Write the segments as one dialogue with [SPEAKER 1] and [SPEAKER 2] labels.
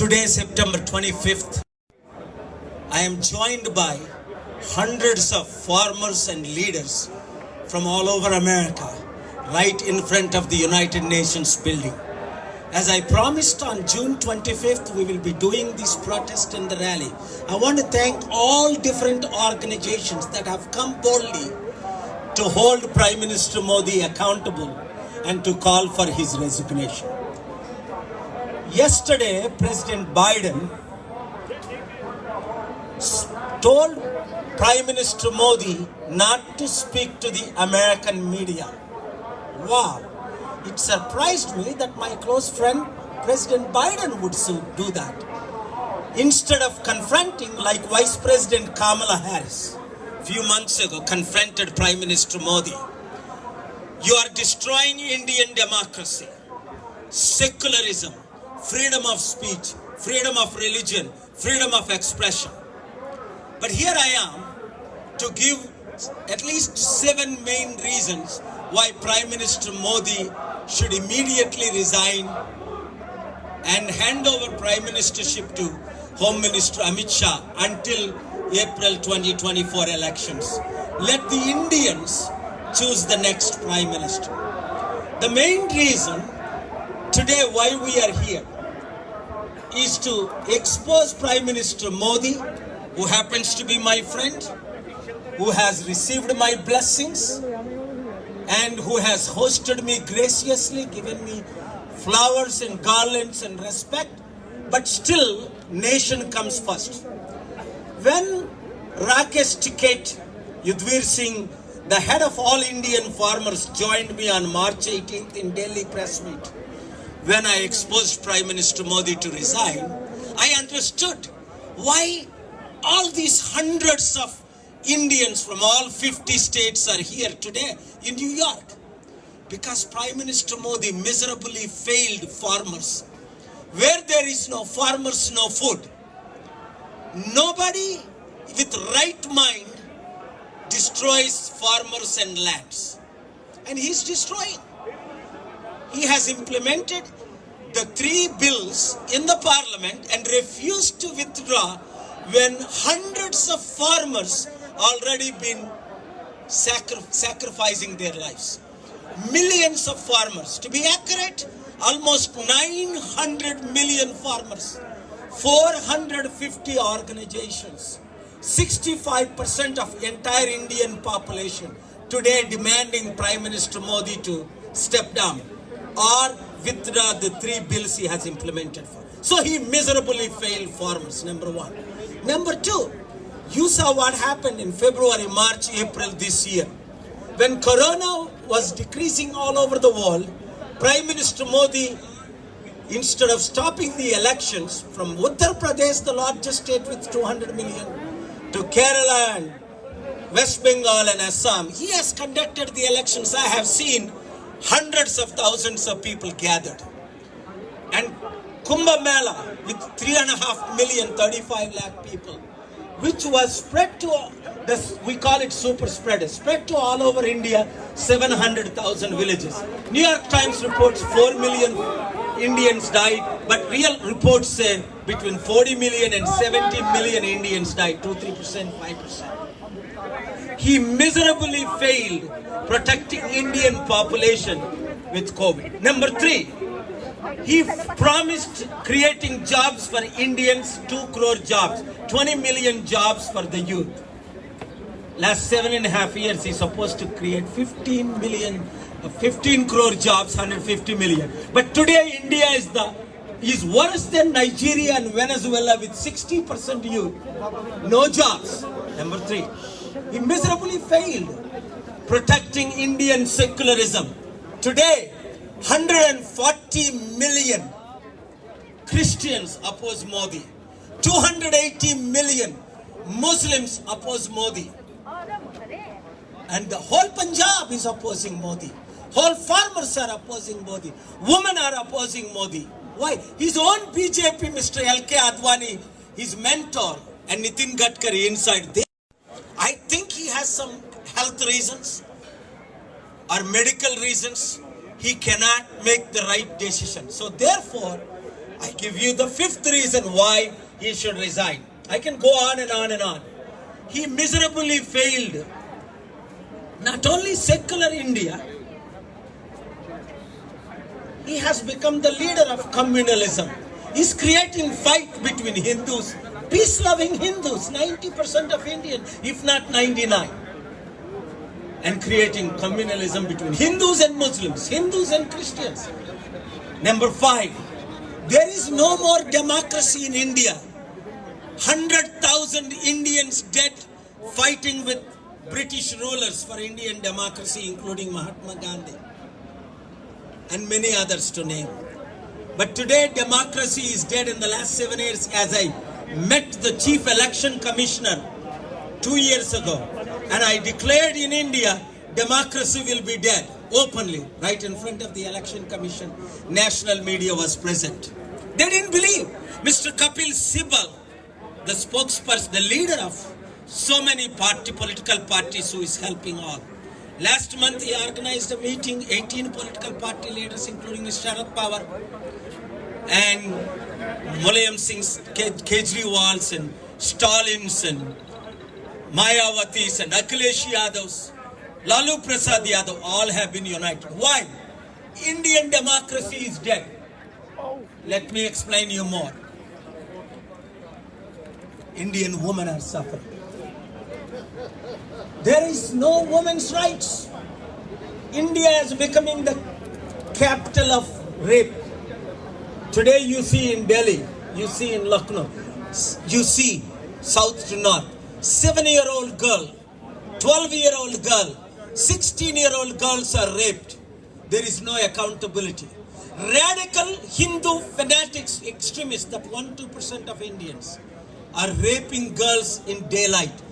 [SPEAKER 1] Today, September 25th, I am joined by hundreds of farmers and leaders from all over America, right in front of the United Nations building. As I promised on June 25th, we will be doing this protest and the rally. I want to thank all different organizations that have come boldly to hold Prime Minister Modi accountable and to call for his resignation. Yesterday, President Biden told Prime Minister Modi not to speak to the American media. Wow, it surprised me that my close friend President Biden would do that. Instead of confronting, like Vice President Kamala Harris a few months ago confronted Prime Minister Modi. You are destroying Indian democracy, secularism, freedom of speech, freedom of religion, freedom of expression. But here I am to give at least 7 main reasons why Prime Minister Modi should immediately resign and hand over Prime Ministership to Home Minister Amit Shah until April 2024 elections. Let the Indians choose the next Prime Minister. The main reason today why we are here is to expose Prime Minister Modi, who happens to be my friend, who has received my blessings, and who has hosted me graciously, given me flowers and garlands and respect, but still nation comes first. When Rakesh Tiket Yudhvir Singh, the head of all Indian farmers, joined me on March 18th in Delhi press meet, when I exposed Prime Minister Modi to resign, I understood why all these hundreds of Indians from all 50 states are here today in New York. Because Prime Minister Modi miserably failed farmers. Where there is no farmers, no food. Nobody with right mind destroys farmers and lands. And he's destroying. He has implemented the 3 bills in the parliament and refused to withdraw when hundreds of farmers already been sacrificing their lives. Millions of farmers, to be accurate, almost 900 million farmers, 450 organizations, 65% of entire Indian population today demanding Prime Minister Modi to step down or withdraw the 3 bills he has implemented for. So he miserably failed farmers, number 1. Number 2, you saw what happened in February, March, April this year. When Corona was decreasing all over the world, Prime Minister Modi, instead of stopping the elections from Uttar Pradesh, the largest state with 200 million, to Kerala and West Bengal and Assam, he has conducted the elections. I have seen hundreds of thousands of people gathered. And Kumbh Mela with 3.5 million, 35 lakh people, which was spread to, we call it super spread, spread to all over India, 700,000 villages. New York Times reports 4 million Indians died, but real reports say between 40 million and 70 million Indians died, 2-3%, 5%. He miserably failed protecting Indian population with COVID. Number 3, he promised creating jobs for Indians, 2 crore jobs, 20 million jobs for the youth. Last 7.5 years, he's supposed to create 15 crore jobs, 150 million. But today, India is worse than Nigeria and Venezuela with 60% youth. No jobs. Number 3, he miserably failed protecting Indian secularism. Today, 140 million Christians oppose Modi. 280 million Muslims oppose Modi. And the whole Punjab is opposing Modi. Whole farmers are opposing Modi. Women are opposing Modi. Why? His own BJP, Mr. L.K. Advani, his mentor, and Nitin Gadkari inside there. I think he has some health reasons or medical reasons. He cannot make the right decision. So therefore, I give you the fifth reason why he should resign. I can go on and on and on. He miserably failed not only secular India, he has become the leader of communalism. He's creating fight between Hindus, peace-loving Hindus, 90% of Indians, if not 99%. And creating communalism between Hindus and Muslims, Hindus and Christians. Number 5, there is no more democracy in India. 100,000 Indians dead fighting with British rulers for Indian democracy, including Mahatma Gandhi and many others to name. But today democracy is dead. In the last 7 years, as I met the Chief Election Commissioner 2 years ago, and I declared in India, democracy will be dead, openly, right in front of the Election Commission. National media was present. They didn't believe. Mr. Kapil Sibal, the spokesperson, the leader of so many political parties who is helping all. Last month he organized a meeting, 18 political party leaders, including Mr. Sharad Pawar and Mulayam Singh's, Kejriwal's and Stalin's and Mayawati's and Akhilesh Yadav's, Lalu Prasad Yadav, all have been united. Why? Indian democracy is dead. Let me explain you more. Indian women are suffering. There is no women's rights. India is becoming the capital of rape. Today you see in Delhi, you see in Lucknow, you see south to north, 7-year-old girl, 12-year-old girl, 16-year-old girls are raped. There is no accountability. Radical Hindu fanatics, extremists, that 1-2% of Indians are raping girls in daylight.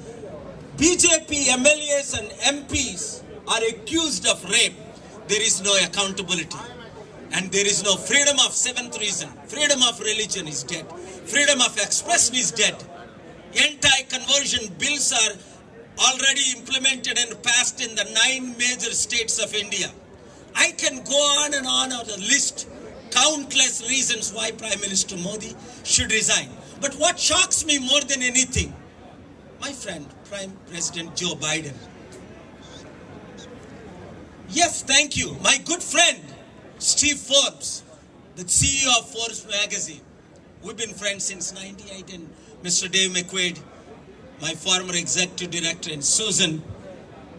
[SPEAKER 1] BJP MLAs and MPs are accused of rape. There is no accountability. And there is no freedom of seventh reason. Freedom of religion is dead. Freedom of expression is dead. Anti-conversion bills are already implemented and passed in the 9 major states of India. I can go on and on a list, countless reasons why Prime Minister Modi should resign. But what shocks me more than anything, my friend, Prime President Joe Biden. Yes, thank you. My good friend, Steve Forbes, the CEO of Forbes magazine. We've been friends since 98, and Mr. Dave McQuaid, my former executive director, and Susan,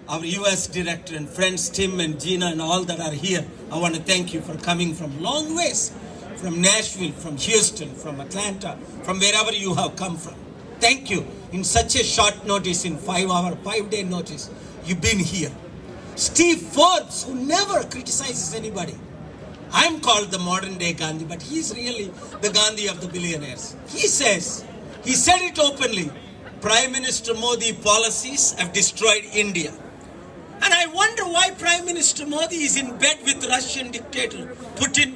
[SPEAKER 1] our US director, and friends Tim and Gina and all that are here. I want to thank you for coming from long ways, from Nashville, from Houston, from Atlanta, from wherever you have come from. Thank you. In such a short notice, in 5-day notice, you've been here. Steve Forbes, who never criticizes anybody. I'm called the modern day Gandhi, but he's really the Gandhi of the billionaires. He said it openly, Prime Minister Modi policies have destroyed India. And I wonder why Prime Minister Modi is in bed with Russian dictator Putin,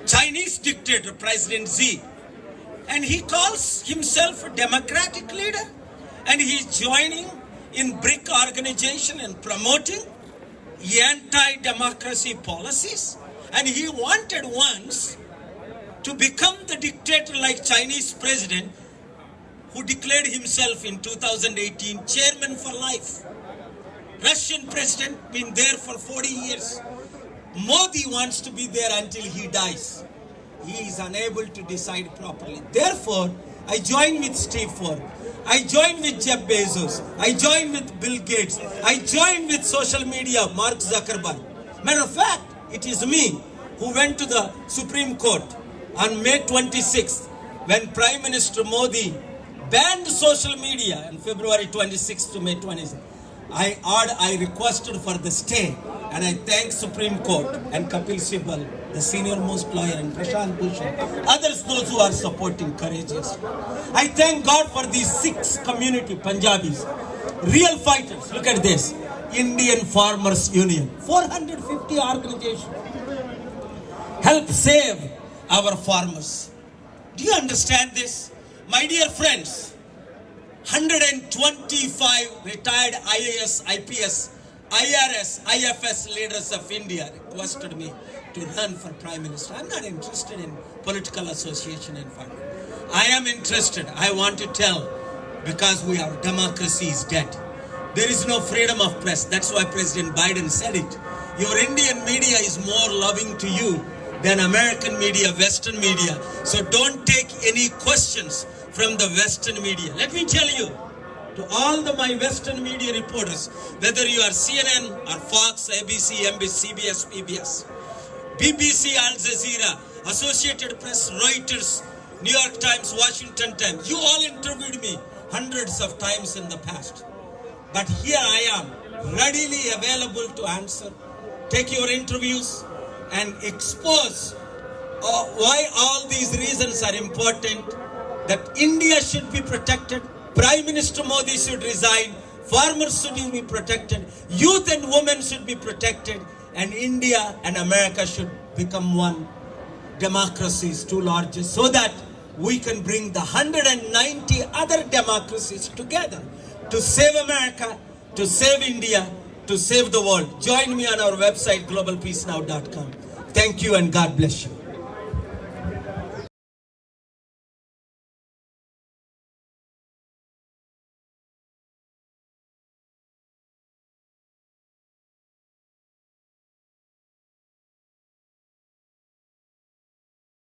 [SPEAKER 1] Chinese dictator President Xi. And he calls himself a democratic leader. And he's joining in BRIC organization and promoting anti-democracy policies. And he wanted once to become the dictator like Chinese president who declared himself in 2018 chairman for life. Russian president been there for 40 years. Modi wants to be there until he dies. He is unable to decide properly. Therefore, I join with Steve Forbes. I join with Jeff Bezos. I join with Bill Gates. I join with social media, Mark Zuckerberg. Matter of fact, it is me who went to the Supreme Court on May 26th when Prime Minister Modi banned social media on February 26th to May 26th. I requested for the stay, and I thank Supreme Court and Kapil Sibal, the senior most lawyer, and Prashant Bhushan, others those who are supporting courageous. I thank God for these 6 community Punjabis, real fighters. Look at this, Indian Farmers Union, 450 organizations help save our farmers. Do you understand this? My dear friends, 125 retired IAS, IPS IFS leaders of India requested me to run for Prime Minister. I'm not interested in political association and funding. I am interested. I want to tell, because our democracy is dead. There is no freedom of press. That's why President Biden said it. Your Indian media is more loving to you than American media, Western media. So don't take any questions from the Western media. Let me tell you, to all my Western media reporters, whether you are CNN or Fox, ABC, NBC, CBS, PBS, BBC, Al Jazeera, Associated Press, Reuters, New York Times, Washington Times, you all interviewed me hundreds of times in the past. But here I am, readily available to answer, take your interviews and expose why all these reasons are important, that India should be protected, Prime Minister Modi should resign, farmers should be protected, youth and women should be protected, and India and America should become one. Democracies, two largest, so that we can bring the 190 other democracies together to save America, to save India, to save the world. Join me on our website, globalpeacenow.com. Thank you and God bless you.